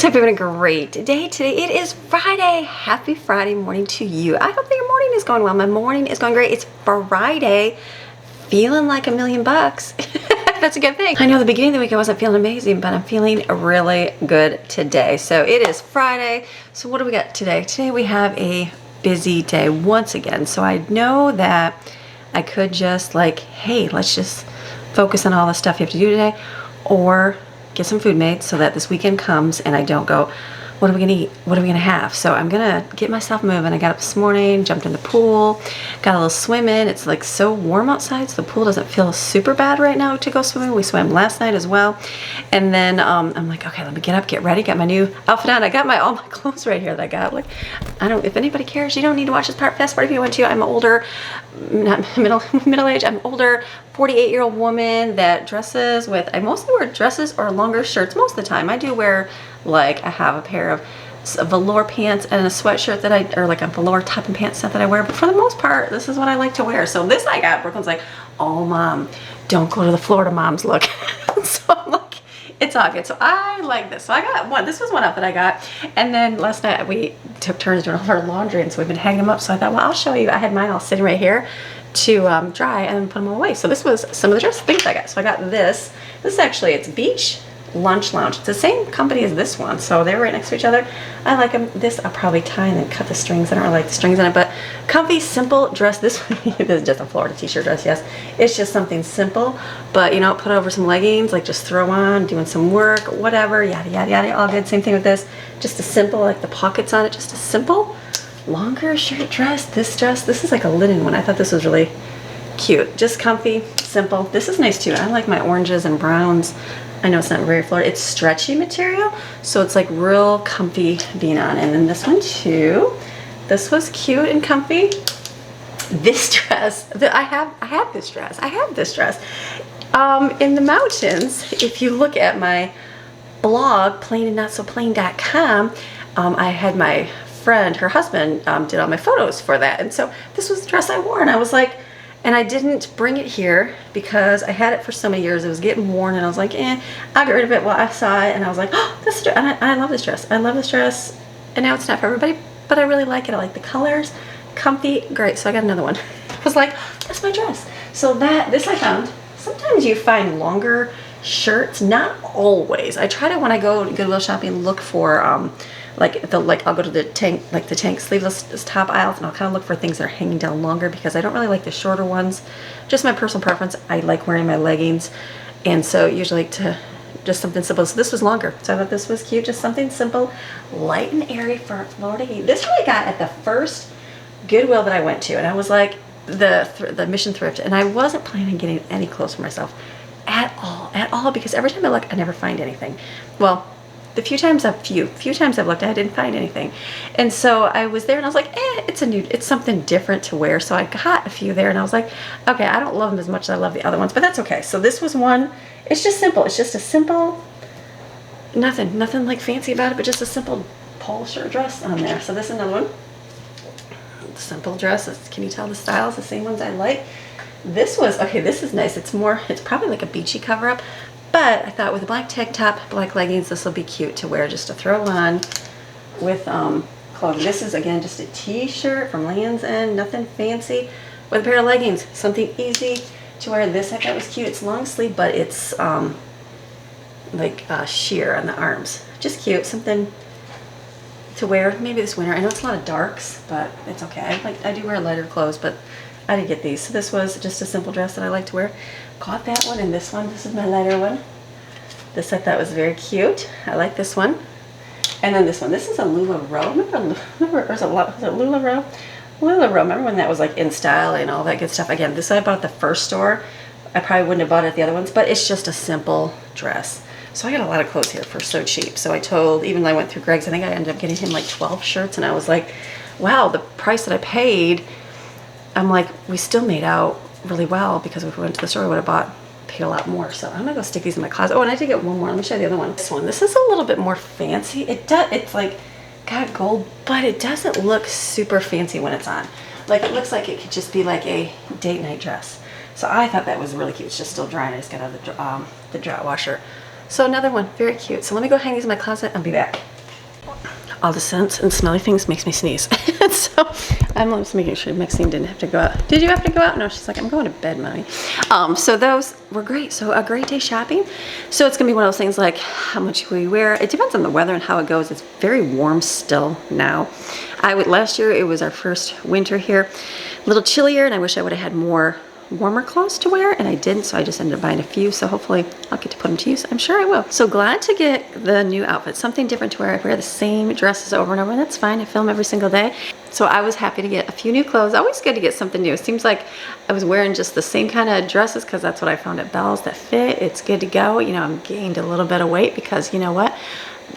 guys, hope you're having a great day today. It is Friday. Happy Friday morning to you. I hope that your morning is going well. My morning is going great. It's Friday. Feeling like $1,000,000. That's a good thing. I know the beginning of the week I wasn't feeling amazing, but I'm feeling really good today. So it is Friday. So what do we got today? Today we have a busy day once again. So I know that I could just like, hey, let's just focus on all the stuff you have to do today, or get some food made so that this weekend comes and I don't go, what are we gonna eat? What are we gonna have? So I'm gonna get myself moving. I got up this morning, jumped in the pool, got a little swim in. It's like so warm outside, so the pool doesn't feel super bad right now to go swimming. We swam last night as well. And then I'm like, okay, let me get up, get ready, got my new outfit on. I got all my clothes right here that I got. Like, I don't, if anybody cares, you don't need to watch this part fast forward if you want to. I'm older, not middle age, I'm older, 48-year-old woman that dresses with, I mostly wear dresses or longer shirts most of the time. I do wear, like, I have a pair of velour pants and a sweatshirt that or like a velour top and pants set that I wear, but for the most part, this is what I like to wear. So this I got, Brooklyn's like, oh mom, don't go to the Florida moms look. So I'm like, it's all good. So I like this. So I got one, this was one outfit I got. And then last night we took turns doing all our laundry, and so we've been hanging them up. So I thought, well, I'll show you. I had mine all sitting right here to dry and then put them away. So this was some of the dress things I got. So I got this. This is actually, it's Beach Lunch Lounge. It's the same company as this one, so they're right next to each other. I like them. This I'll probably tie and then cut the strings. I don't really like the strings in it, but comfy, simple dress. This is just a Florida t-shirt dress. Yes, it's just something simple, but you know, put over some leggings, like just throw on, doing some work, whatever, yada yada yada, all good. Same thing with this. Just a simple, like the pockets on it, just a simple longer shirt dress. This is like a linen one. I thought this was really cute. Just comfy, simple. This is nice too. I like my oranges and browns. I know it's not very Florida. It's stretchy material, so it's like real comfy being on. And then this one too. This was cute and comfy. This dress, I have this dress. I have this dress in the mountains. If you look at my blog, plainandnotsoplain.com, I had my friend, her husband, did all my photos for that, and so this was the dress I wore, and I was like, and I didn't bring it here because I had it for so many years. It was getting worn, and I was like, I'll get rid of it. Well, I saw it, and I was like, oh, this dress, and I love this dress. I love this dress, and now it's not for everybody, but I really like it. I like the colors, comfy, great. So I got another one. I was like, that's my dress. So this I found. Sometimes you find longer shirts, not always. I try to, when I go to Goodwill shopping, look for I'll go to the tank sleeveless top aisles, and I'll kind of look for things that are hanging down longer, because I don't really like the shorter ones. Just my personal preference. I like wearing my leggings, and so usually to just something simple. So this was longer, so I thought this was cute. Just something simple, light and airy for Florida heat. This one I got at the first Goodwill that I went to, and I was like the Mission Thrift, and I wasn't planning on getting any clothes for myself at all, because every time I look, I never find anything. Well, the few times I've looked, I didn't find anything. And so I was there, and I was like, it's something different to wear. So I got a few there, and I was like, okay, I don't love them as much as I love the other ones, but that's okay. So this was one. It's just simple. It's just a simple, nothing like fancy about it, but just a simple polo shirt dress on there. So this is another one. Simple dress. Can you tell the styles? The same ones I like. This was, okay, this is nice. It's probably like a beachy cover-up. But I thought with a black tank top, black leggings, this will be cute to wear, just to throw on with clothing. This is, again, just a t-shirt from Land's End, nothing fancy, with a pair of leggings, something easy to wear. This I thought was cute. It's long sleeve, but it's like sheer on the arms. Just cute, something to wear maybe this winter. I know it's a lot of darks, but it's okay. I do wear lighter clothes, but I did get these. So this was just a simple dress that I like to wear. Got that one, and this one. This is my lighter one. This I thought was very cute. I like this one. And then this one. This is a LuLaRoe. Remember was it LuLaRoe? LuLaRoe. Remember when that was like in style and all that good stuff? Again, this I bought at the first store. I probably wouldn't have bought it at the other ones, but it's just a simple dress. So I got a lot of clothes here for so cheap. So even though I went through Greg's, I think I ended up getting him like 12 shirts, and I was like, wow, the price that I paid, I'm like, we still made out really well, because if we went to the store, we would have paid a lot more. So I'm gonna go stick these in my closet. Oh, and I did get one more. Let me show you the other one. This is a little bit more fancy. It's like got gold, but it doesn't look super fancy when it's on. Like, it looks like it could just be like a date night dress. So I thought that was really cute. It's just still drying. I just got out of the dry washer. So another one, very cute. So let me go hang these in my closet and be back. All the scents and smelly things makes me sneeze. So I'm just making sure Maxine didn't have to go out. Did you have to go out? No, she's like, I'm going to bed, Mommy. So those were great. So a great day shopping. So it's gonna be one of those things like how much we wear. It depends on the weather and how it goes. It's very warm still now. Last year it was our first winter here. A little chillier, and I wish I would have had more warmer clothes to wear, and I didn't, so I just ended up buying a few. So hopefully I'll get to put them to use. I'm sure I will. So glad to get the new outfit, something different to wear. I wear the same dresses over and over, and that's fine. I film every single day. So I was happy to get a few new clothes. Always good to get something new. It seems like I was wearing just the same kind of dresses because that's what I found at Bell's that fit. It's good to go. You know, I'm gained a little bit of weight because you know what?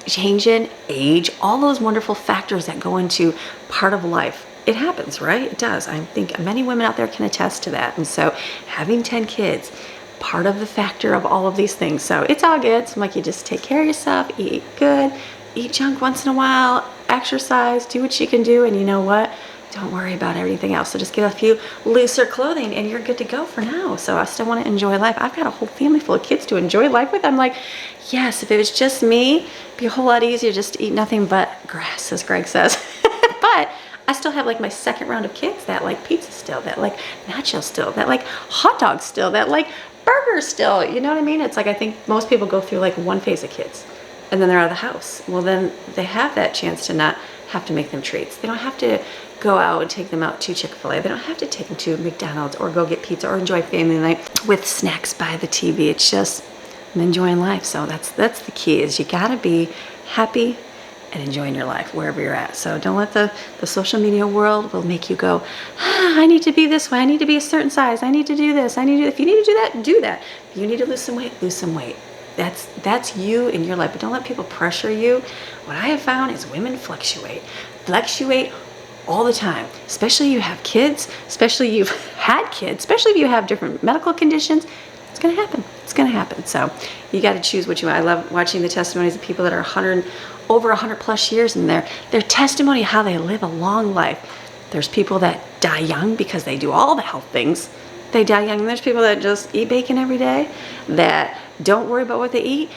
Change in age, all those wonderful factors that go into part of life. It happens, right? It does. I think many women out there can attest to that. And so having 10 kids, part of the factor of all of these things. So it's all good. So I'm like, you just take care of yourself, eat good, eat junk once in a while, exercise, do what you can do. And you know what? Don't worry about everything else. So just get a few looser clothing and you're good to go for now. So I still want to enjoy life. I've got a whole family full of kids to enjoy life with. I'm like, yes, if it was just me, it'd be a whole lot easier just to eat nothing but grass, as Greg says. But I still have like my second round of kids that like pizza still, that like nachos still, that like hot dogs still, that like burgers still. You know what I mean? It's like I think most people go through like one phase of kids and then they're out of the house. Well, then they have that chance to not have to make them treats. They don't have to go out and take them out to Chick-fil-A. They don't have to take them to McDonald's or go get pizza or enjoy family night with snacks by the TV. It's just I'm enjoying life. So that's the key is you gotta be happy and enjoying your life wherever you're at. So don't let the social media world will make you go, I need to be this way. I need to be a certain size. I need to do this. I need to, if you need to do that, do that. If you need to lose some weight, lose some weight. That's you in your life, but don't let people pressure you. What I have found is women fluctuate all the time, especially you have kids, especially you've had kids, especially if you have different medical conditions. It's gonna happen. It's gonna happen. So you got to choose what you want. I love watching the testimonies of people that are over 100 plus years and their testimony of how they live a long life. There's people that die young because they do all the health things. They die young. And there's people that just eat bacon every day, that don't worry about what they eat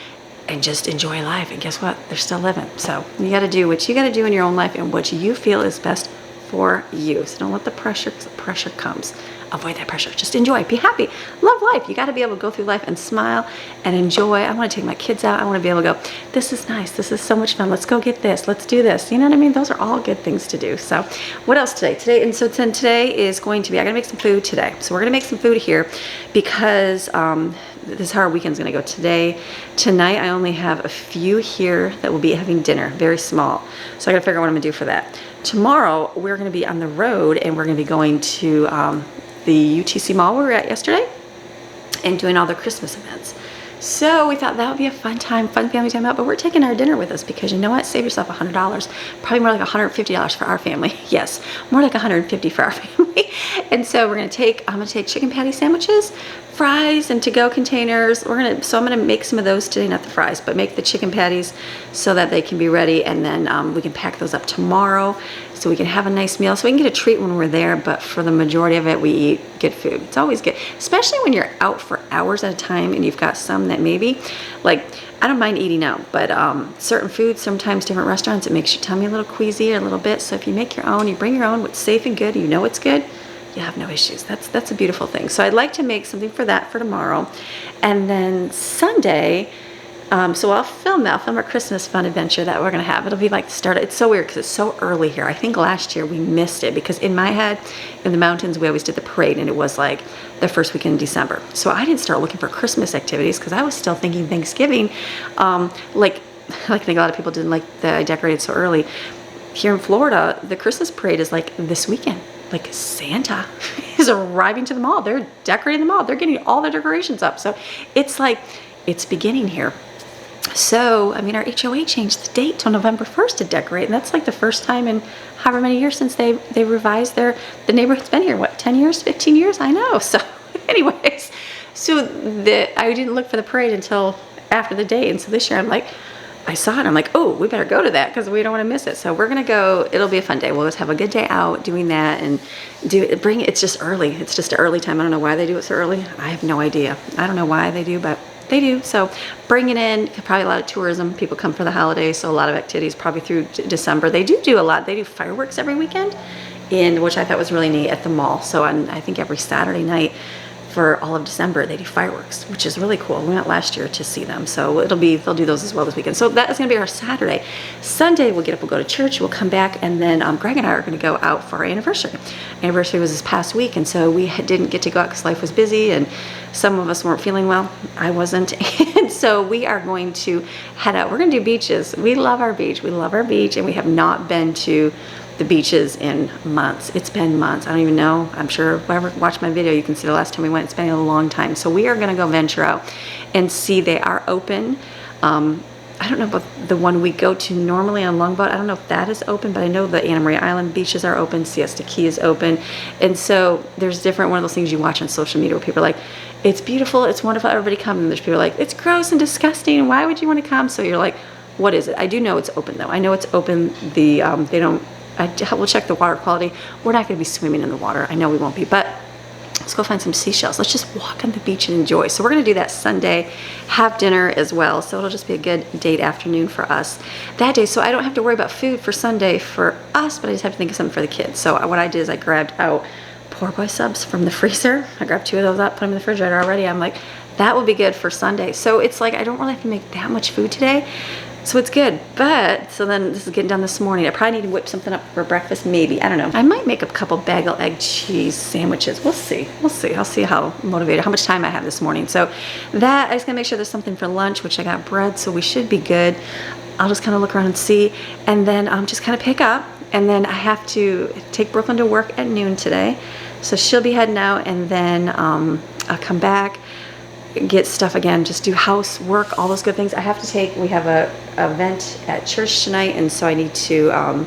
and just enjoy life. And guess what? They're still living. So you got to do what you got to do in your own life and what you feel is best for you. So don't let the pressure, because the pressure comes. Avoid that pressure. Just enjoy. Be happy. Love life. You got to be able to go through life and smile and enjoy. I want to take my kids out. I want to be able to go, this is nice. This is so much fun. Let's go get this. Let's do this. You know what I mean? Those are all good things to do. So what else today? Today is going to be, I got to make some food today. So we're going to make some food here because this is how our weekend's going to go today. Tonight, I only have a few here that will be having dinner, very small. So I got to figure out what I'm going to do for that. Tomorrow, we're going to be on the road and we're going to be going to the UTC mall we were at yesterday and doing all the Christmas events. So we thought that would be a fun time, fun family time out, but we're taking our dinner with us because you know what? Save yourself $100, probably more like $150 for our family. Yes, more like $150 for our family. And so I'm going to take chicken patty sandwiches, fries, and to-go containers. So I'm going to make some of those today, not the fries, but make the chicken patties so that they can be ready, and then we can pack those up tomorrow so we can have a nice meal. So we can get a treat when we're there, but for the majority of it, we eat good food. It's always good, especially when you're out for hours at a time and you've got some that maybe, like, I don't mind eating out, but certain foods, sometimes different restaurants, it makes your tummy a little queasy a little bit. So if you make your own, you bring your own, what's safe and good, you know it's good, you have no issues. That's a beautiful thing. So I'd like to make something for that for tomorrow. And then Sunday, so I'll film our Christmas fun adventure that we're gonna have. It'll be like the start. It's so weird because it's so early here. I think last year we missed it because in my head, in the mountains, we always did the parade and it was like the first weekend in December. So I didn't start looking for Christmas activities because I was still thinking Thanksgiving. Like I think a lot of people didn't like that I decorated so early. Here in Florida, the Christmas parade is like this weekend. Like Santa is arriving to the mall. They're decorating the mall. They're getting all their decorations up. So it's like, it's beginning here. So, I mean, our HOA changed the date till November 1st to decorate. And that's like the first time in however many years since they revised the neighborhood's been here, what, 10 years, 15 years? I know. So anyways, so I didn't look for the parade until after the date. And so this year I'm like, I saw it. I'm like, oh, we better go to that because we don't want to miss it. So we're going to go. It'll be a fun day. We'll just have a good day out doing that and it's just early. It's just an early time. I don't know why they do it so early. I have no idea. I don't know why they do, but They do. So bring it in. Probably a lot of tourism. People come for the holidays, so a lot of activities probably through December. They do a lot. They do fireworks every weekend, which I thought was really neat at the mall. So I think every Saturday night for all of December they do fireworks, which is really cool. We went last year to see them, so they'll do those as well this weekend. So that is going to be our Saturday. Sunday we'll get up, we'll go to church, we'll come back, and then Greg and I are going to go out for our anniversary. Anniversary was this past week, and so we didn't get to go out because life was busy and some of us weren't feeling well. I wasn't. And so we are going to head out. We're going to do beaches. We love our beach. We love our beach, and we have not been to the beaches in months. It's been months. I don't even know. I'm sure whoever watched my video, you can see the last time we went, it's been a long time. So we are going to go venture out and see. They are open. I don't know about the one we go to normally on Longboat. I don't know if that is open, but I know the Anna Maria Island beaches are open. Siesta Key is open. And so there's different one of those things you watch on social media where people are like, it's beautiful, it's wonderful, everybody come. And there's people like, it's gross and disgusting. Why would you want to come? So you're like, what is it? I do know it's open though. I know it's open. They don't, we'll check the water quality. We're not going to be swimming in the water. I know we won't be, but let's go find some seashells. Let's just walk on the beach and enjoy. So we're going to do that Sunday, have dinner as well. So it'll just be a good date afternoon for us that day. So I don't have to worry about food for Sunday for us, but I just have to think of something for the kids. So what I did is I grabbed out poor boy subs from the freezer. I grabbed 2 of those up, put them in the refrigerator already. I'm like, that will be good for Sunday. So it's like, I don't really have to make that much food today. So it's good, but, so then this is getting done this morning. I probably need to whip something up for breakfast, maybe. I don't know. I might make a couple bagel egg cheese sandwiches. We'll see. We'll see. I'll see how motivated, how much time I have this morning. So that, I just gotta make sure there's something for lunch, which I got bread, so we should be good. I'll just kind of look around and see, and then just kind of pick up. And then I have to take Brooklyn to work at noon today. So she'll be heading out, and then I'll come back, get stuff again, just do housework, all those good things. I have to take, we have a event at church tonight, and so I need to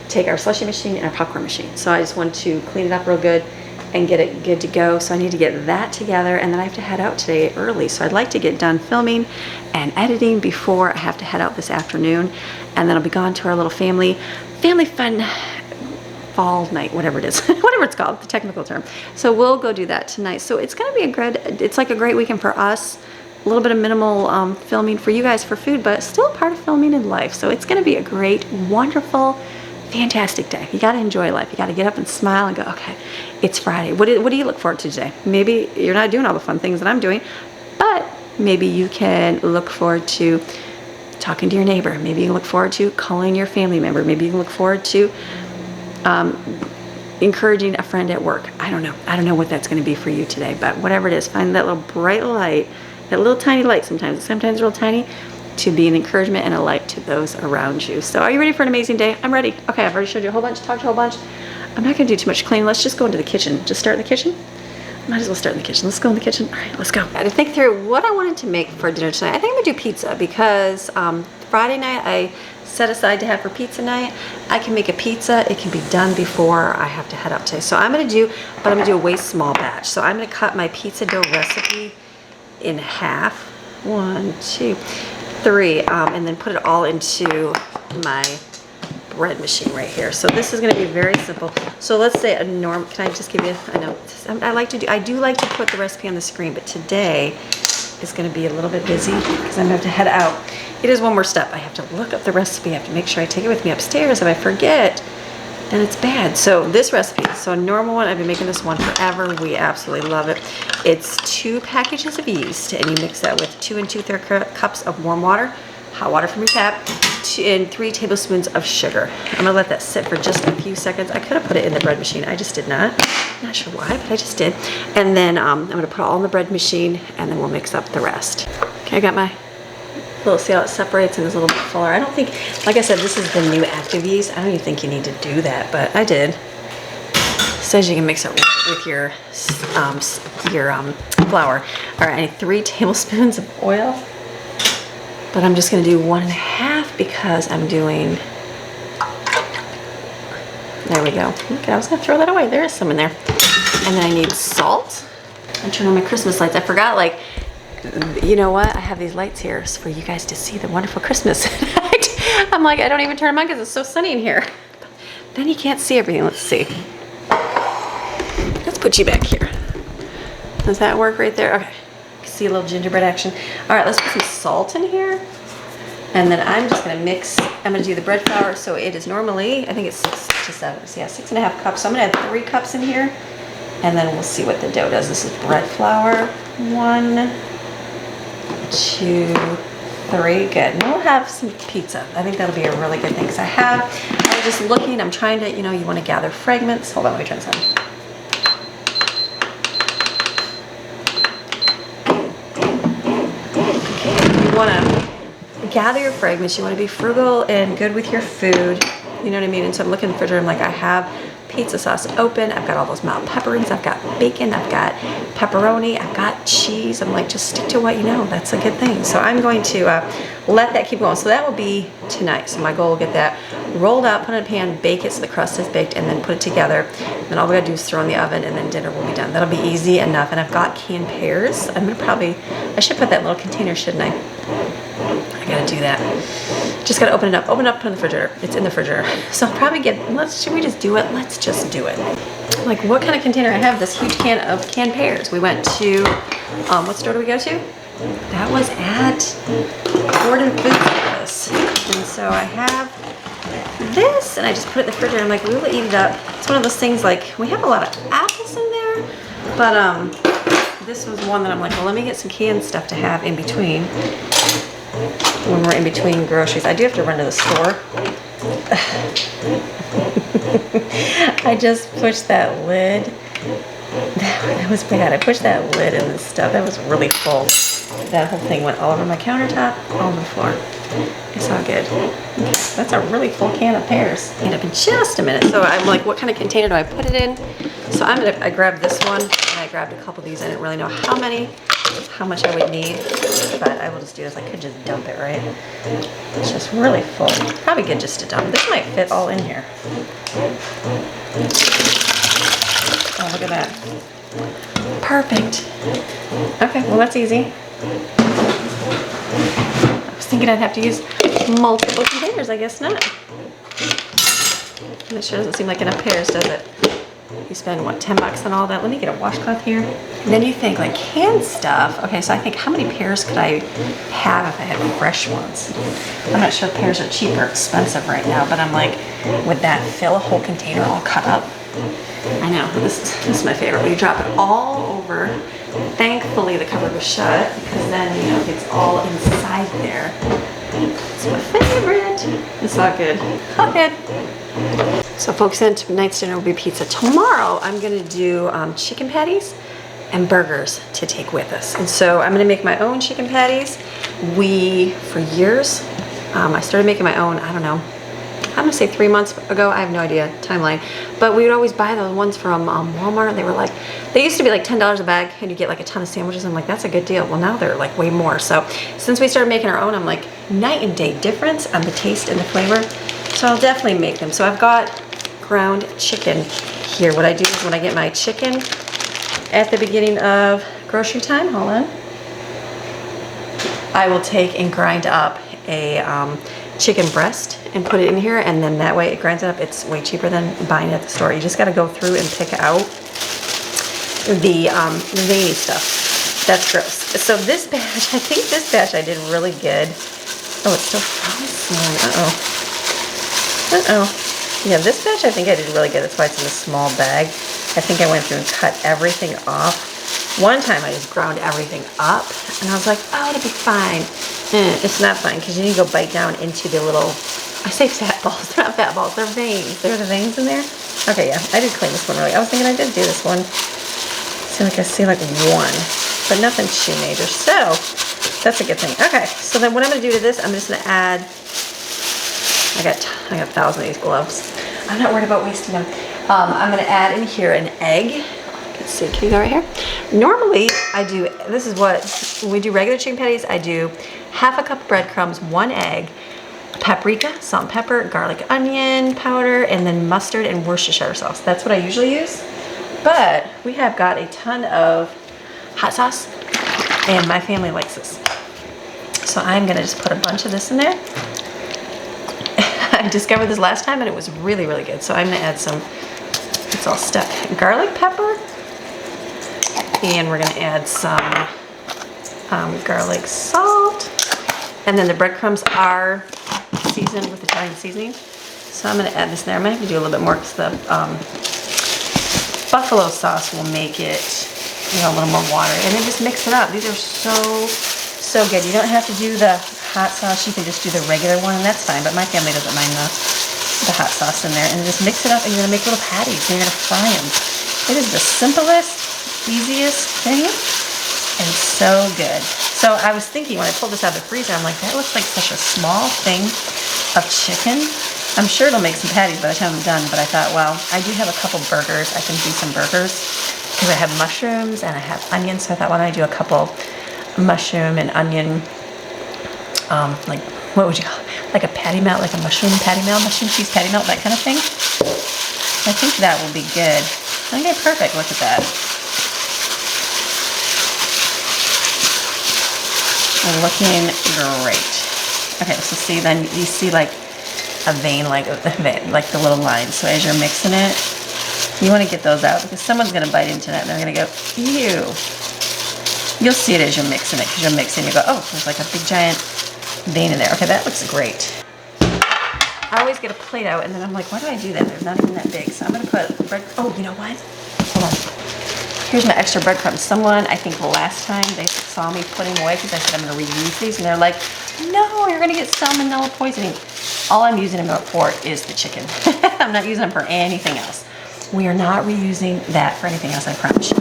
take our slushie machine and our popcorn machine. So I just want to clean it up real good and get it good to go. So I need to get that together, and then I have to head out today early. So I'd like to get done filming and editing before I have to head out this afternoon, and then I'll be gone to our little family fun fall night, whatever it is, whatever it's called, the technical term. So we'll go do that tonight. So it's gonna be it's like a great weekend for us. A little bit of minimal filming for you guys for food, but still a part of filming in life. So it's gonna be a great, wonderful, fantastic day. You gotta enjoy life. You gotta get up and smile and go, okay, it's Friday. What do you look forward to today? Maybe you're not doing all the fun things that I'm doing, but maybe you can look forward to talking to your neighbor. Maybe you can look forward to calling your family member. Maybe you can look forward to encouraging a friend at work. I don't know. I don't know what that's going to be for you today, but whatever it is, find that little bright light, that little tiny light sometimes real tiny, to be an encouragement and a light to those around you. So are you ready for an amazing day? I'm ready. Okay, I've already showed you a whole bunch, talked to a whole bunch. I'm not going to do too much cleaning. Let's just go into the kitchen. Just start in the kitchen? Might as well start in the kitchen. Let's go in the kitchen. All right, let's go. I had to think through what I wanted to make for dinner tonight. I think I'm going to do pizza because Friday night I set aside to have for pizza night. I can make a pizza. It can be done before I have to head out today. So I'm going to do, but I'm going to do a way small batch. So I'm going to cut my pizza dough recipe in half. 1, 2, 3, and then put it all into my bread machine right here. So this is going to be very simple. So let's say a norm. Can I just give you? I know I do like to put the recipe on the screen, but today is going to be a little bit busy because I'm going to have to head out. It is one more step. I have to look up the recipe. I have to make sure I take it with me upstairs. If I forget, then it's bad. So this recipe, so a normal one, I've been making this one forever. We absolutely love it. It's 2 packages of yeast, and you mix that with 2 2/3 cups of warm water, hot water from your tap, and 3 tablespoons of sugar. I'm gonna let that sit for just a few seconds. I could have put it in the bread machine. I just did not. Not sure why, but I just did. And then I'm gonna put it all in the bread machine, and then we'll mix up the rest. Okay, I got my little, see how it separates and is a little bit fuller. I don't think, like I said, this is the new active yeast. I don't even think you need to do that, but I did. It says you can mix it right with your flour. All right, I need 3 tablespoons of oil, but I'm just gonna do 1.5 because I'm doing, there we go. Okay, I was gonna throw that away. There is some in there. And then I need salt. I turn on my Christmas lights. I forgot, like, you know what? I have these lights here for you guys to see the wonderful Christmas. I'm like, I don't even turn them on because it's so sunny in here. Then you can't see everything. Let's see. Let's put you back here. Does that work right there? Okay. See a little gingerbread action. All right, let's put some salt in here. And then I'm just gonna mix, I'm gonna do the bread flour. So it is normally, I think it's 6 to 7, so yeah, 6.5 cups. So I'm gonna add 3 cups in here, and then we'll see what the dough does. This is bread flour, 1, 2, 3, good. And we'll have some pizza. I think that'll be a really good thing, because I was just looking, I'm trying to, you know, you wanna gather fragments. Hold on, let me turn this on. You wanna gather your fragments. You want to be frugal and good with your food. You know what I mean? And so I'm looking in the refrigerator. I'm like, I have pizza sauce open. I've got all those mild pepperings. I've got bacon. I've got pepperoni. I've got cheese. I'm like, just stick to what you know. That's a good thing. So I'm going to let that keep going. So that will be tonight. So my goal will get that rolled out, put it in a pan, bake it so the crust is baked, and then put it together. And then all we gotta do is throw in the oven, and then dinner will be done. That'll be easy enough. And I've got canned pears. I should put that in a little container, shouldn't I? I gotta do that. Just gotta open it up, put it in the refrigerator. It's in the refrigerator. So I'll probably should we just do it? Let's just do it. Like, what kind of container? I have this huge can of canned pears. We went to, what store do we go to? That was at Gordon Food Service. And so I have this, and I just put it in the refrigerator. I'm like, we will eat it up. It's one of those things, like, we have a lot of apples in there, but this was one that I'm like, well, let me get some canned stuff to have in between. When we're in between groceries. I do have to run to the store. I just pushed that lid. That was bad. I pushed that lid in this stuff. That was really full. That whole thing went all over my countertop, all over the floor. It's all good. That's a really full can of pears. End up in just a minute. So I'm like, what kind of container do I put it in? So I grabbed this one, and I grabbed a couple of these. I didn't really know how much I would need, but I will just do this. I could just dump it, right? It's just really full. Probably good just to dump. This might fit all in here. Oh, look at that. Perfect. Okay, well, that's easy. I was thinking I'd have to use multiple containers. I guess not. That sure doesn't seem like enough pears, does it? You spend, what, 10 bucks on all that? Let me get a washcloth here. And then you think, like, canned stuff. Okay, so I think, how many pears could I have if I had fresh ones? I'm not sure if pears are cheap or expensive right now, but I'm like, would that fill a whole container all cut up? I know, this is my favorite. When you drop it all over, thankfully the cover was shut, because then, you know, it's all inside there. It's my favorite. It's all good. All good. So folks, tonight's dinner will be pizza. Tomorrow I'm gonna do chicken patties and burgers to take with us. And so I'm gonna make my own chicken patties. For years, I started making my own, I don't know, I'm gonna say 3 months ago. I have no idea, timeline. But we would always buy those ones from Walmart. They used to be like $10 a bag, and you get like a ton of sandwiches. I'm like, that's a good deal. Well, now they're like way more. So since we started making our own, I'm like, night and day difference on the taste and the flavor. So I'll definitely make them. So I've got ground chicken here. What I do is when I get my chicken at the beginning of grocery time, hold on, I will take and grind up a chicken breast and put it in here, and then that way it grinds it up. It's way cheaper than buying it at the store. You just got to go through and pick out the veiny stuff. That's gross. So this batch, I think this batch I did really good. Oh, it's still frozen. Yeah, this batch I think I did really good. That's why it's in a small bag. I think I went through and cut everything off. One time I just ground everything up, and I was like, oh, it'll be fine. It's not fine, because you need to go bite down into the little, I say fat balls, they're not fat balls, they're veins. There are the veins in there? Okay, yeah, I did clean this one really. I was thinking I did do this one. I see like one, but nothing too major. So that's a good thing. Okay, so then what I'm gonna do to this, I'm just gonna add, I got 1,000 of these gloves. I'm not worried about wasting them. I'm gonna add in here an egg. Let's see, can you go right here? Normally I do, this is what, when we do regular chicken patties, I do half a cup of breadcrumbs, 1 egg, paprika, salt and pepper, garlic onion powder, and then mustard and Worcestershire sauce. That's what I usually use. But we have got a ton of hot sauce, and my family likes this. So I'm gonna just put a bunch of this in there. I discovered this last time and it was really, really good. So I'm gonna add some, it's all stuck, garlic pepper. And we're gonna add some garlic, salt. And then the breadcrumbs are seasoned with Italian seasoning. So I'm gonna add this there. I might have to do a little bit more because the buffalo sauce will make it, you know, a little more watery. And then just mix it up. These are so good. You don't have to do the hot sauce. You can just do the regular one, and that's fine. But my family doesn't mind the hot sauce in there. And just mix it up, and you're gonna make little patties. And you're gonna fry them. It is the simplest, easiest thing, and so good. So I was thinking when I pulled this out of the freezer, I'm like, that looks like such a small thing of chicken. I'm sure it'll make some patties by the time I'm done, but I thought, well, I do have a couple burgers. I can do some burgers because I have mushrooms and I have onions. So I thought, why don't I do a couple mushroom and onion, like, what would you call it? Like a patty melt, like a mushroom patty melt, mushroom cheese patty melt, that kind of thing. I think that will be good. Okay, perfect. Look at that. Looking great. Okay, so see, then you see like a vein, like the little lines. So as you're mixing it, you want to get those out because someone's going to bite into that and they're going to go, ew. You'll see it as you're mixing it because you're mixing. You go, oh, there's like a big giant vein in there. Okay, that looks great. I always get a plate out and then I'm like, why do I do that? They're not even that big. So I'm going to put bread. Oh, you know what? Hold on. Here's my extra breadcrumbs. Someone, I think last time, they saw me putting them away because I said I'm going to reuse these. And they're like, no, you're going to get salmonella poisoning. All I'm using them for is the chicken. I'm not using them for anything else. We are not reusing that for anything else, I promise you.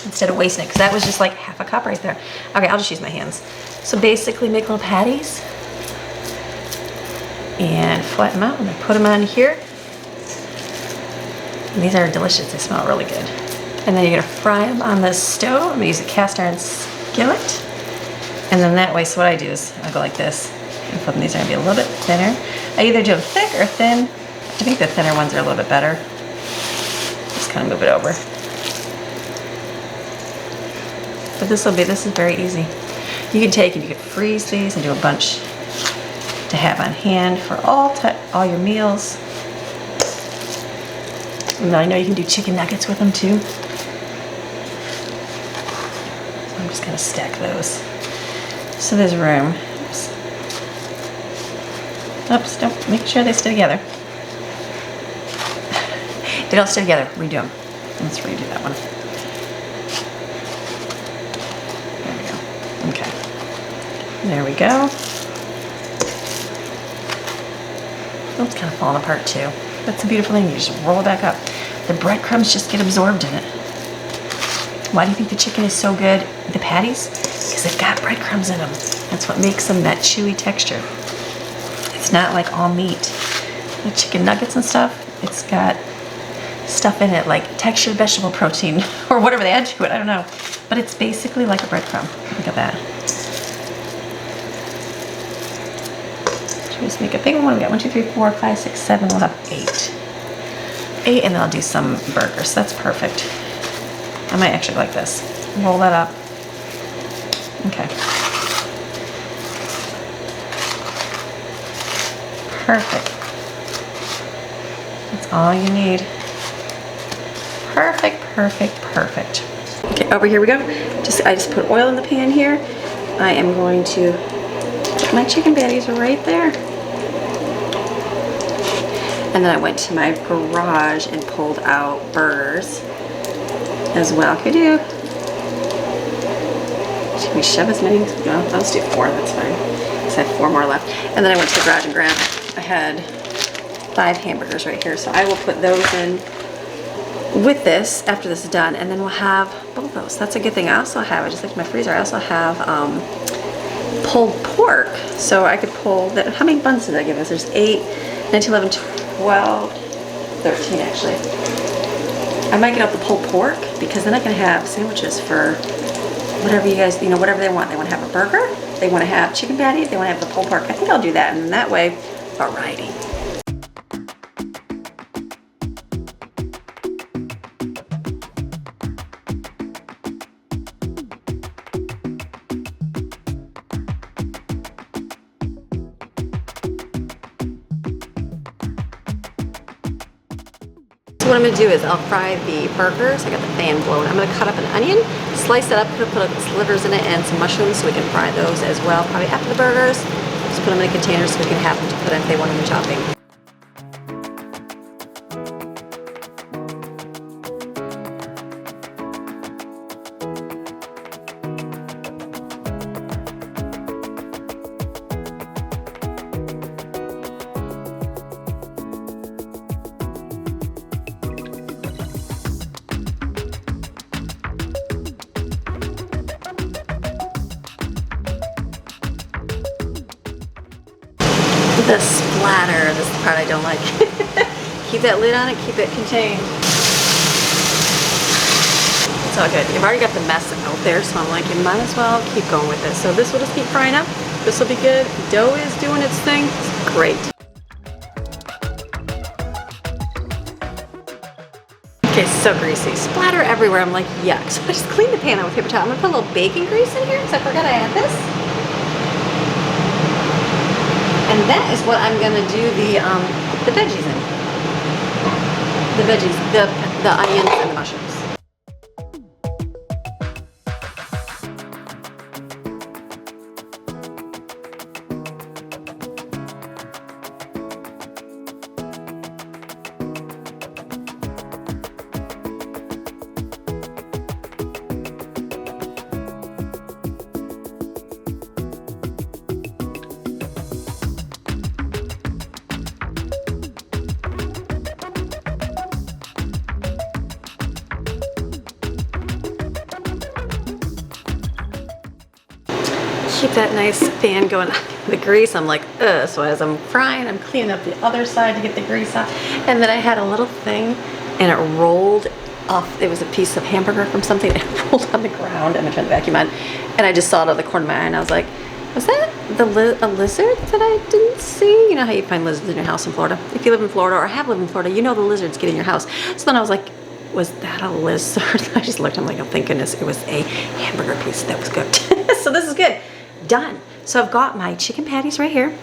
Instead of wasting it, because that was just like half a cup right there. Okay, I'll just use my hands. So basically make little patties and flatten them out and then put them on here. And these are delicious. They smell really good. And then you're gonna fry them on the stove. I'm gonna use a cast iron skillet. And then that way, so what I do is I go like this and flip them. These are gonna be a little bit thinner. I either do them thick or thin. I think the thinner ones are a little bit better. Just kind of move it over. But this is very easy. You can take and you can freeze these and do a bunch to have on hand for all your meals. And I know you can do chicken nuggets with them too. So I'm just gonna stack those. So there's room. Oops, don't, make sure they stay together. They don't stay together, redo them. Let's redo that one. There we go, okay. There we go. Oh, it's kind of falling apart too. That's the beautiful thing, you just roll it back up. The breadcrumbs just get absorbed in it. Why do you think the chicken is so good? The patties? Because they've got breadcrumbs in them. That's what makes them that chewy texture. It's not like all meat. The chicken nuggets and stuff, it's got stuff in it like textured vegetable protein or whatever they add to it, I don't know. But it's basically like a breadcrumb. Look at that. Should we just make a big one? We got 1, 2, 3, 4, 5, 6, 7. We'll have 8. 8, and then I'll do some burgers. That's perfect. I might actually like this. Roll that up. Okay. Perfect. That's all you need. Perfect, perfect, perfect. Okay, over here we go. I just put oil in the pan here. I am going to put my chicken patties right there. And then I went to my garage and pulled out burgers as well. Could do. Should we shove as many? No, let's do 4, that's fine. Because I have 4 more left. And then I went to the garage and grabbed, I had 5 hamburgers right here. So I will put those in with this after this is done. And then we'll have both those. That's a good thing. I also have, I just looked at my freezer, I also have pulled pork. So I could pull, how many buns did I give us? There's 8, 9, 10, 11, 12, 13 actually. I might get out the pulled pork because then I can have sandwiches for whatever you guys, you know, whatever they want. They want to have a burger, they want to have chicken patties, they want to have the pulled pork. I think I'll do that, and that way, variety. What what I'm gonna do is I'll fry the burgers. I got the fan blowing. I'm gonna cut up an onion, slice it up, put slivers in it and some mushrooms so we can fry those as well. Probably after the burgers. Just put them in a container so we can have them to put in if they want them in chopping. The splatter, this is the part I don't like. Keep that lid on it, keep it contained. It's all good. You've already got the mess out there, so I'm like, you might as well keep going with this. So this will just keep frying up. This will be good. Dough is doing its thing. It's great. Okay, so greasy. Splatter everywhere. I'm like, yuck. So I just cleaned the pan out with paper towel. I'm gonna put a little bacon grease in here because I forgot I had this. And that is what I'm gonna do the veggies in. The veggies, the onions and the mushrooms. Keep that nice fan going. The grease, I'm like, ugh. So as I'm frying, I'm cleaning up the other side to get the grease off. And then I had a little thing and it rolled off. It was a piece of hamburger from something and it rolled on the ground and I turned the vacuum on. And I just saw it out of the corner of my eye and I was like, was that a lizard that I didn't see? You know how you find lizards in your house in Florida? If you live in Florida or have lived in Florida, you know the lizards get in your house. So then I was like, was that a lizard? I just looked, I'm like, oh thank goodness, it was a hamburger piece. That was good. So this is good. Done. So I've got my chicken patties right here.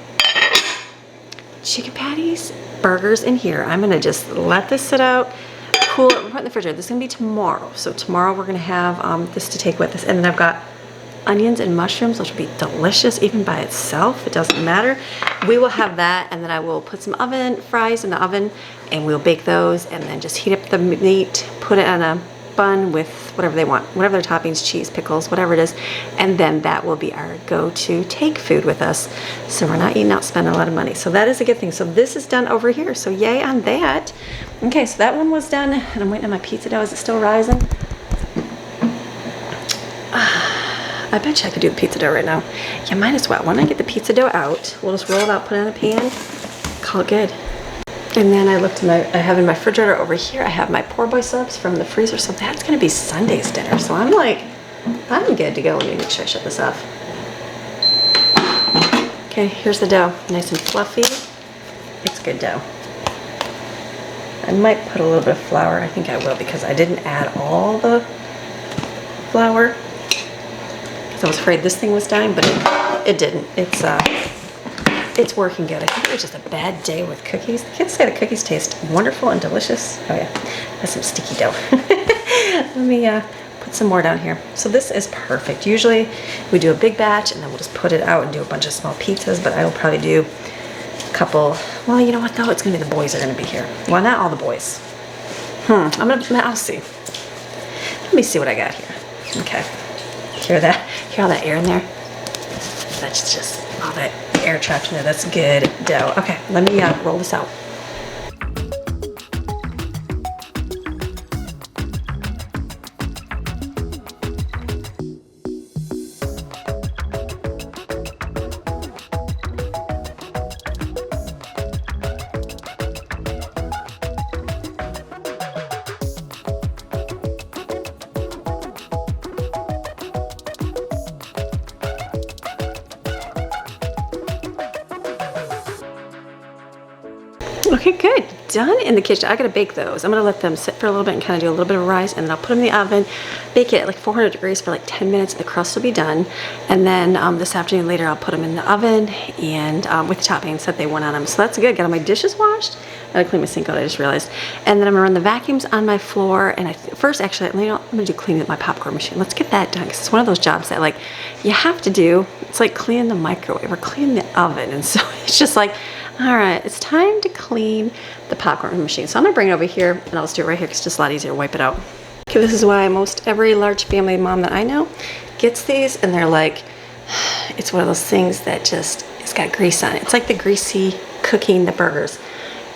Chicken patties, burgers in here. I'm gonna just let this sit out, cool it, put it in the refrigerator. This is gonna be tomorrow. So tomorrow we're gonna have this to take with us. And then I've got onions and mushrooms, which will be delicious even by itself. It doesn't matter. We will have that, and then I will put some fries in the oven, and we'll bake those, and then just heat up the meat, put it on a bun with whatever they want, whatever their toppings, cheese, pickles, whatever it is, and then that will be our go-to take food with us. So we're not eating out, spending a lot of money. So that is a good thing. So this is done over here. So yay on that. Okay, so that one was done, and I'm waiting on my pizza dough. Is it still rising? I bet you I could do the pizza dough right now. Yeah, might as well. When I get the pizza dough out, we'll just roll it out, put it in a pan, call it good. And then I looked at I have in my refrigerator over here, I have my poor boy subs from the freezer, so that's gonna be Sunday's dinner. So I'm like, I'm good to go. Let me make sure I shut this off. Okay, here's the dough, nice and fluffy. It's good dough. I might put a little bit of flour. I think I will because I didn't add all the flour because I was afraid this thing was dying, but it didn't. It's working good. I think it was just a bad day with cookies. The kids say the cookies taste wonderful and delicious. Oh yeah, that's some sticky dough. Let me put some more down here. So this is perfect. Usually we do a big batch and then we'll just put it out and do a bunch of small pizzas, but I will probably do a couple. Well, you know what though? It's gonna be the boys are gonna be here. Well, not all the boys. I'll see. Let me see what I got here. Okay. Hear that? Hear all that air in there? That's just all that air trapped in there. That's good dough. Okay, let me roll this out. Okay, good. Done in the kitchen. I gotta bake those. I'm gonna let them sit for a little bit and kind of do a little bit of rise, and then I'll put them in the oven, bake it at like 400 degrees for like 10 minutes. The crust will be done. And then this afternoon later, I'll put them in the oven and with the toppings that they want on them. So that's good. Got all my dishes washed. gotta clean my sink out, I just realized. And then I'm gonna run the vacuums on my floor. And first, actually, you know, I'm gonna do cleaning with my popcorn machine. Let's get that done, because it's one of those jobs that like you have to do. It's like cleaning the microwave or cleaning the oven. And so it's just like, all right, it's time to clean the popcorn machine. So I'm gonna bring it over here, and I'll just do it right here because it's just a lot easier to wipe it out. Okay, this is why most every large family mom that I know gets these, and they're like, it's one of those things that just, it's got grease on it. It's like the greasy cooking the burgers.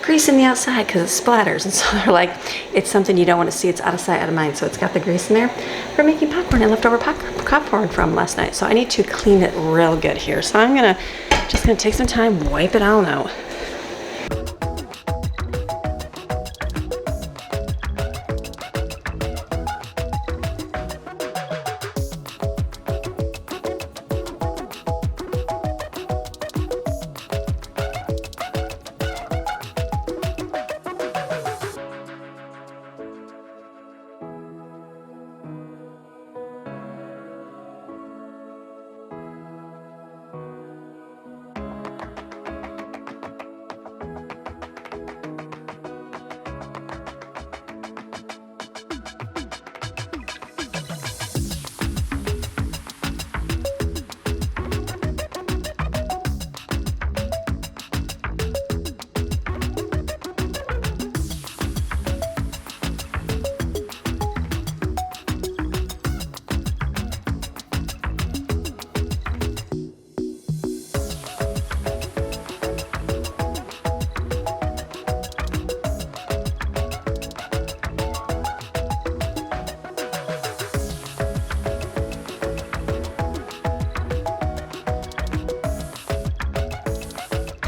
Grease in the outside because it splatters. And so they're like, it's something you don't want to see. It's out of sight, out of mind. So it's got the grease in there for making popcorn and leftover popcorn from last night. So I need to clean it real good here. So I'm just gonna take some time, wipe it all out.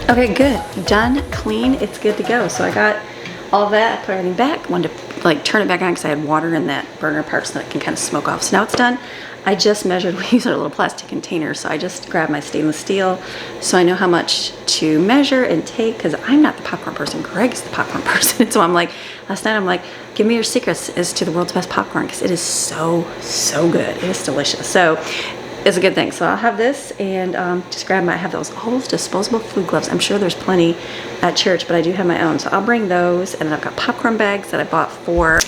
Okay, good, done, clean, it's good to go. So I got all that, I put everything back, wanted to like turn it back on because I had water in that burner part so that it can kind of smoke off. So now it's done. I just measured, we use our little plastic container, so I just grabbed my stainless steel so I know how much to measure and take, because I'm not the popcorn person, Greg's the popcorn person. And so I'm like, last night I'm like, give me your secrets as to the world's best popcorn, because it is so, so good. It is delicious. So it's a good thing. So I'll have this and just grab I have all those disposable food gloves. I'm sure there's plenty at church, but I do have my own. So I'll bring those, and then I've got popcorn bags that I bought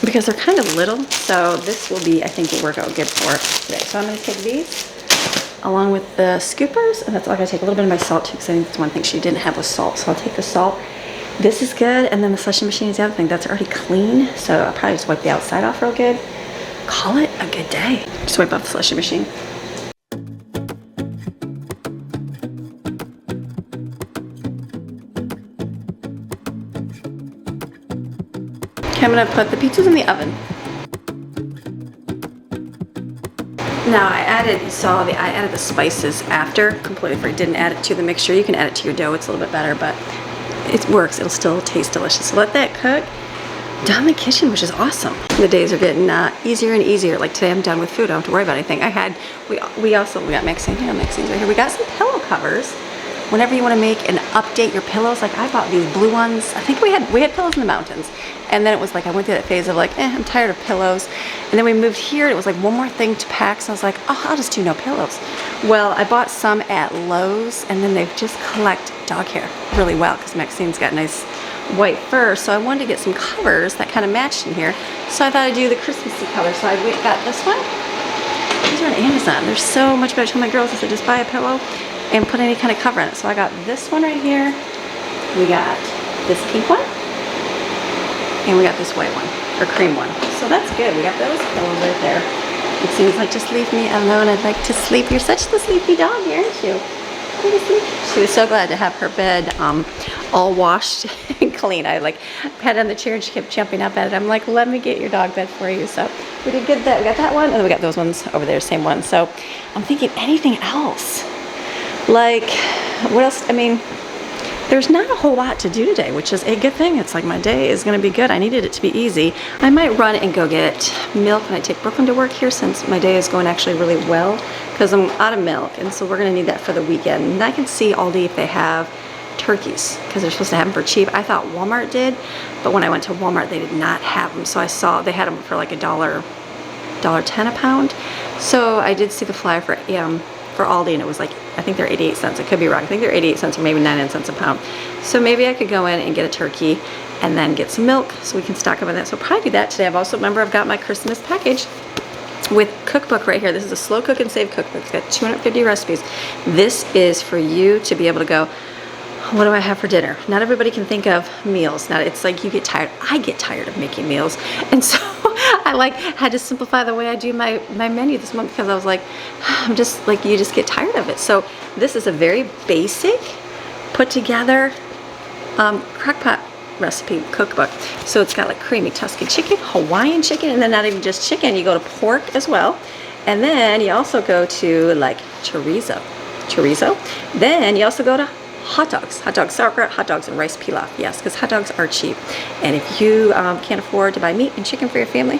because they're kind of little. So this will be, I think, will work out good for today. So I'm gonna take these along with the scoopers, and that's all I gotta take. A little bit of my salt too, because I think that's one thing she didn't have was salt. So I'll take the salt. This is good, and then the slushing machine is the other thing. That's already clean, so I'll probably just wipe the outside off real good. Call it a good day. Just wipe off the slushing machine. I'm gonna put the pizzas in the oven. Now I added the spices after, completely free. Didn't add it to the mixture. You can add it to your dough, it's a little bit better, but it works. It'll still taste delicious. So let that cook. Done in the kitchen, which is awesome. The days are getting easier and easier. Like today I'm done with food. I don't have to worry about anything. we got Maxine right here. We got some pillow covers. Whenever you want to make and update your pillows, like I bought these blue ones. I think we had pillows in the mountains, and then it was like I went through that phase of like, I'm tired of pillows, and then we moved here. And it was like one more thing to pack, so I was like, oh, I'll just do no pillows. Well, I bought some at Lowe's, and then they just collect dog hair really well because Maxine's got nice white fur, so I wanted to get some covers that kind of matched in here. So I thought I'd do the Christmassy color. So I got this one. These are on Amazon. They're so much better. I told my girls, I said, just buy a pillow and put any kind of cover on it. So I got this one right here. We got this pink one. And we got this white one, or cream one. So that's good. We got those pillows right there. It seems like, just leave me alone. I'd like to sleep. You're such the sleepy dog, aren't you? She was so glad to have her bed all washed and clean. I like had it on the chair and she kept jumping up at it. I'm like, let me get your dog bed for you. So we did good that. We got that one, and then we got those ones over there, same one. So I'm thinking anything else. Like, what else? I mean, there's not a whole lot to do today, which is a good thing. It's like my day is gonna be good. I needed it to be easy. I might run and go get milk when I take Brooklyn to work here, since my day is going actually really well, because I'm out of milk, and so we're gonna need that for the weekend. And I can see Aldi if they have turkeys, because they're supposed to have them for cheap. I thought Walmart did, but when I went to Walmart, they did not have them. So I saw they had them for like $1.10 a pound. So I did see the flyer for Aldi, and it was like, I think they're 88 cents. I could be wrong. I think they're 88 cents or maybe 99 cents a pound. So maybe I could go in and get a turkey and then get some milk so we can stock up on that. So I'll probably do that today. I've got my Christmas package with cookbook right here. This is a slow cook and save cookbook. It's got 250 recipes. This is for you to be able to go, what do I have for dinner? Not everybody can think of meals. Now it's like you get tired. I get tired of making meals. And so I had to simplify the way I do my menu this month, because I was like, I'm just like, you just get tired of it. So this is a very basic, put together crockpot recipe cookbook. So it's got like creamy Tuscan chicken, Hawaiian chicken, and then not even just chicken, you go to pork as well. And then you also go to like chorizo. Then you also go to hot dogs, sauerkraut, hot dogs, and rice pilaf. Yes, because hot dogs are cheap. And if you can't afford to buy meat and chicken for your family,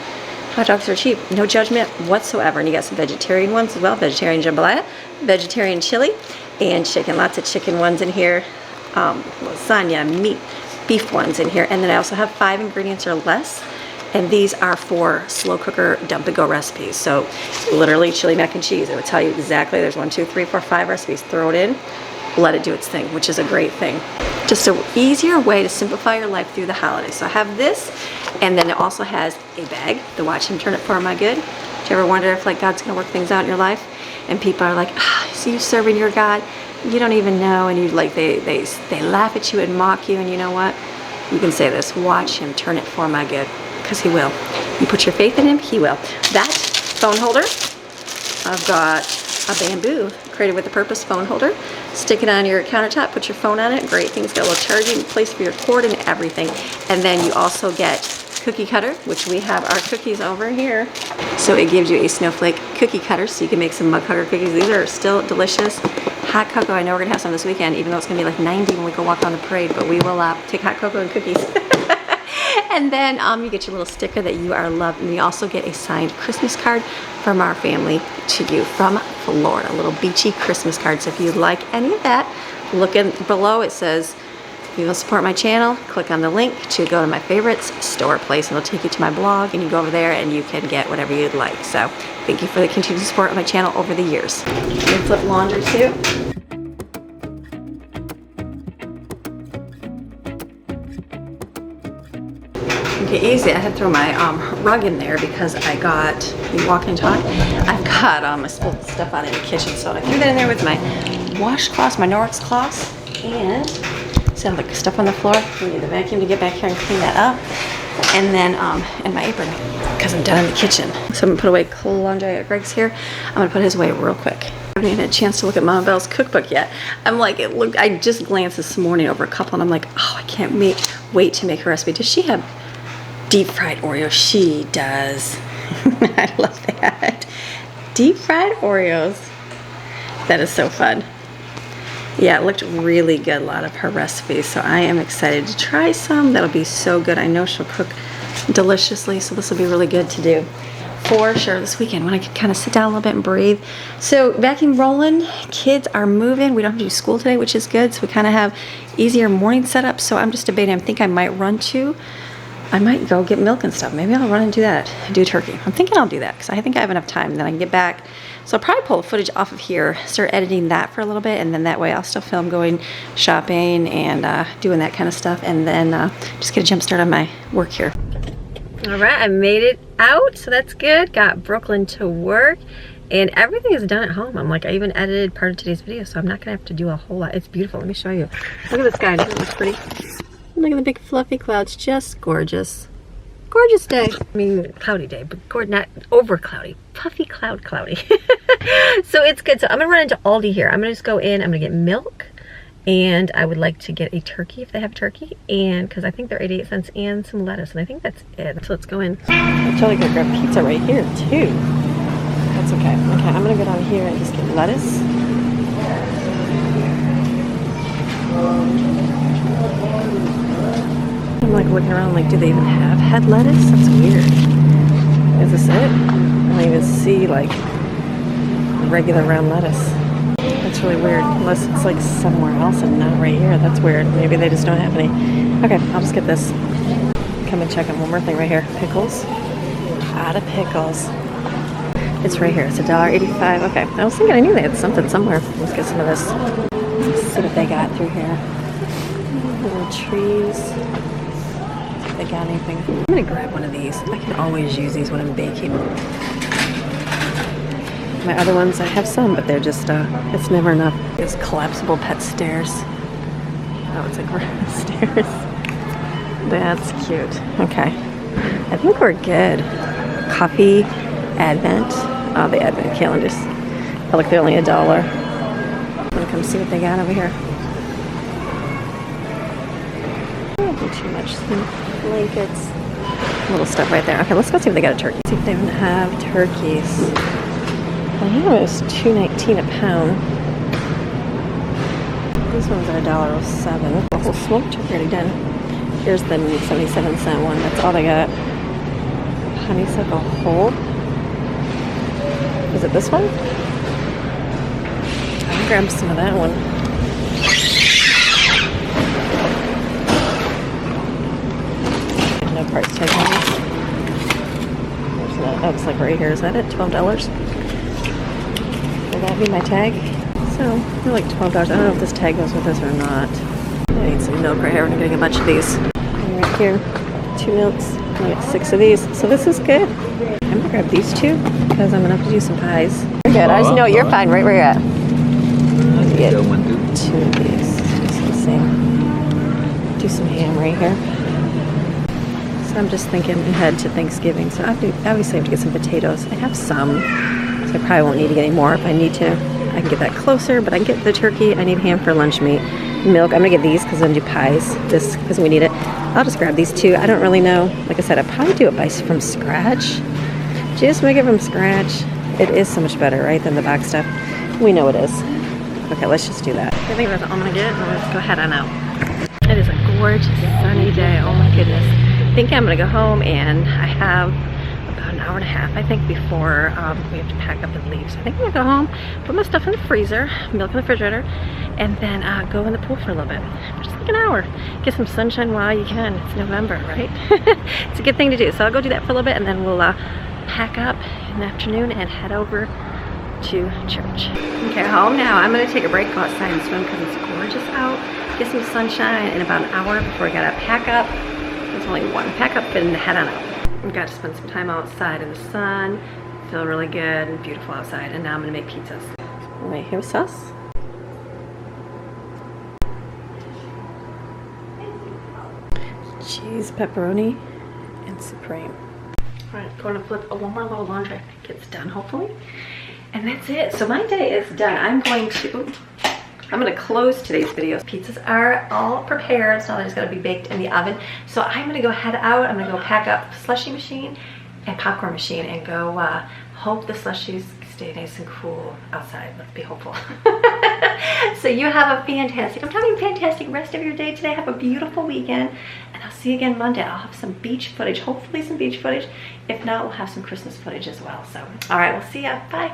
hot dogs are cheap. No judgment whatsoever. And you got some vegetarian ones as well. Vegetarian jambalaya, vegetarian chili, and chicken. Lots of chicken ones in here. Lasagna, meat, beef ones in here. And then I also have 5 ingredients or less. And these are for slow cooker dump and go recipes. So literally chili mac and cheese. It would tell you exactly, there's 1, 2, 3, 4, 5 recipes. Throw it in, let it do its thing, which is a great thing. Just an easier way to simplify your life through the holidays. So I have this, and then it also has a bag, the Watch Him Turn It For My Good. Do you ever wonder if like God's gonna work things out in your life? And people are like, so you serving your God, you don't even know, and you like they laugh at you and mock you, and you know what? You can say this, watch Him turn it for my good, because He will. You put your faith in Him, He will. That phone holder, I've got a bamboo created with a purpose phone holder. Stick it on your countertop, put your phone on it. Great thing, it's got a little charging place for your cord and everything. And then you also get cookie cutter, which we have our cookies over here. So it gives you a snowflake cookie cutter, so you can make some mug hugger cookies. These are still delicious. Hot cocoa, I know we're gonna have some this weekend, even though it's gonna be like 90 when we go walk on the parade, but we will take hot cocoa and cookies. And then you get your little sticker that you are loved, and you also get a signed Christmas card from our family to you from Florida, a little beachy Christmas card. So if you'd like any of that, look in below. It says, if you want to support my channel, click on the link to go to my favorites store place, and it'll take you to my blog, and you go over there and you can get whatever you'd like. So thank you for the continued support of my channel over the years. You can flip laundry too. Okay, easy. I had to throw my rug in there because I got, you walk and talk, I've got I spilled stuff out in the kitchen, so I threw that in there with my washcloths, my Norwex cloths, and so I have like stuff on the floor. We need the vacuum to get back here and clean that up, and then and my apron because I'm done in the kitchen. So I'm gonna put away laundry at Greg's here. I'm gonna put his away real quick. I haven't even had a chance to look at Mama Belle's cookbook yet. I'm like, I just glanced this morning over a couple, and I'm like, oh, I can't wait to make her recipe. Does she have deep fried Oreos? She does. I love that. Deep fried Oreos. That is so fun. Yeah, it looked really good, a lot of her recipes. So I am excited to try some. That'll be so good. I know she'll cook deliciously, so this will be really good to do for sure this weekend when I can kind of sit down a little bit and breathe. So vacuum rolling, kids are moving. We don't have to do school today, which is good. So we kind of have easier morning setup. So I'm just debating. I think I might I might go get milk and stuff. Maybe I'll run and do that, do turkey. I'm thinking I'll do that because I think I have enough time. Then I can get back. So I'll probably pull the footage off of here, start editing that for a little bit, and then that way I'll still film going shopping and doing that kind of stuff, and then just get a jump start on my work here. All right, I made it out, so that's good. Got Brooklyn to work, and everything is done at home. I'm like, I even edited part of today's video, so I'm not gonna have to do a whole lot. It's beautiful. Let me show you. Look at the sky. Doesn't it look pretty? Look at the big fluffy clouds, just gorgeous. Gorgeous day. I mean, cloudy day, but not over cloudy. Puffy cloudy. So it's good. So I'm gonna run into Aldi here. I'm gonna just go in, I'm gonna get milk, and I would like to get a turkey if they have turkey, and because I think they're 88 cents, and some lettuce, and I think that's it. So let's go in. I'm totally gonna grab pizza right here too. That's okay. Okay, I'm gonna go down here and just get lettuce. I'm like looking around like, do they even have head lettuce? That's weird. Is this it? I don't even see like regular round lettuce. That's really weird. Unless it's like somewhere else and not right here. That's weird. Maybe they just don't have any. Okay, I'll just get this. Come and check on one more thing right here. Pickles. Out of pickles. It's right here. It's $1.85. Okay. I was thinking I knew they had something somewhere. Let's get some of this. Let's see what they got through here. Little trees. if they got anything. I'm gonna grab one of these. I can always use these when I'm baking. My other ones, I have some, but they're just, it's never enough. It's collapsible pet stairs. Oh, it's like stairs. That's cute. Okay. I think we're good. Coffee, Advent. Oh, the Advent calendars. Oh, look, they're only $1. I'm gonna come see what they got over here. Don't do too much. Some blankets. Little stuff right there. Okay, let's go see if they got a turkey. See if they even have turkeys. I know it was $2.19 a pound. These ones are $1.07. The whole smoked turkey already done. Here's the 77-cent one. That's all they got. Honeysuckle whole. Is it this one? I'll grab some of that one. No price tag on this. There's that. Oh, it's like right here. Is that it? $12? Will that be my tag? So, they're like $12. I don't know if this tag goes with this or not. I need some milk right here. I'm getting a bunch of these. And right here, 2 milks. I get 6 of these. So this is good. I'm gonna grab these 2 because I'm gonna have to do some pies. You're good. I just know you're fine right where you're at. I get 2 of these. Just the same. Do some ham right here. So I'm just thinking ahead to Thanksgiving. So obviously I have to get some potatoes. I have some. So I probably won't need to get any more if I need to. I can get that closer, but I can get the turkey. I need ham for lunch meat. Milk, I'm gonna get these because I'm gonna do pies just because we need it. I'll just grab these 2. I don't really know. Like I said, I'll probably do it from scratch. Just make it from scratch. It is so much better, right, than the box stuff. We know it is. Okay, let's just do that. I think that's all I'm gonna get. Let's go head on out. It is a gorgeous sunny day. Oh my goodness. I think I'm gonna go home, and I have about an hour and a half, I think, before we have to pack up and leave. So I think I'm gonna go home, put my stuff in the freezer, milk in the refrigerator, and then go in the pool for a little bit. Just like an hour. Get some sunshine while you can. It's November, right? It's a good thing to do. So I'll go do that for a little bit, and then we'll pack up in the afternoon and head over to church. Okay, home now. I'm gonna take a break, go outside and swim because it's gorgeous out. Get some sunshine in about an hour before I gotta pack up. There's only one pack up and head on out. I've got to spend some time outside in the sun. Feel really good and beautiful outside. And now I'm gonna make pizzas. Right, here's sauce. Cheese, pepperoni, and supreme. All right, going to flip one more little laundry. I think it's done, hopefully. And that's it. So my day is done. I'm going to close today's video. Pizzas are all prepared, so now they're just gonna be baked in the oven. So I'm gonna go head out. I'm gonna go pack up the slushie machine and popcorn machine and go hope the slushies stay nice and cool outside. Let's be hopeful. So you have a fantastic rest of your day today. Have a beautiful weekend, and I'll see you again Monday. I'll have some beach footage, hopefully some beach footage. If not, we'll have some Christmas footage as well. So, all right, we'll see ya. Bye.